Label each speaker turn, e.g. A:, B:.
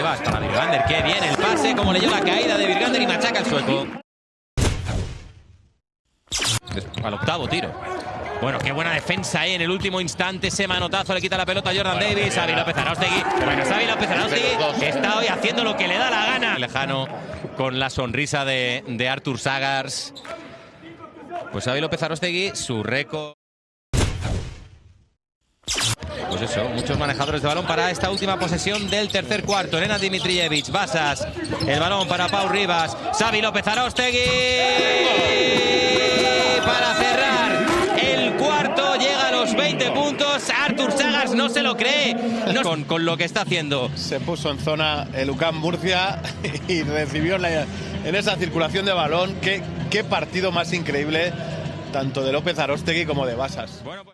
A: Rivas para Virgander. Qué bien el pase, como leyó la caída de Virgander y machaca el sueco. Al octavo tiro. Bueno, qué buena defensa en el último instante. Ese manotazo le quita la pelota a Jordan Davis. Xavi López-Arostegui. Bueno, Xavi López-Arostegui está hoy haciendo lo que le da la gana. Lejano con la sonrisa de Artur Sagars. Pues Xavi López-Arostegui, su récord. Pues eso, muchos manejadores de balón para esta última posesión del tercer cuarto. Nenad Dimitrijevic, Basas, el balón para Pau Rivas, Xavi López-Arostegui para cerrar el cuarto, llega a los 20 puntos. Artur Sagars no se lo cree con lo que está haciendo.
B: Se puso en zona el UCAM Murcia y recibió en esa circulación de balón. Qué partido más increíble, tanto de López-Arostegui como de Basas.
A: Bueno, pues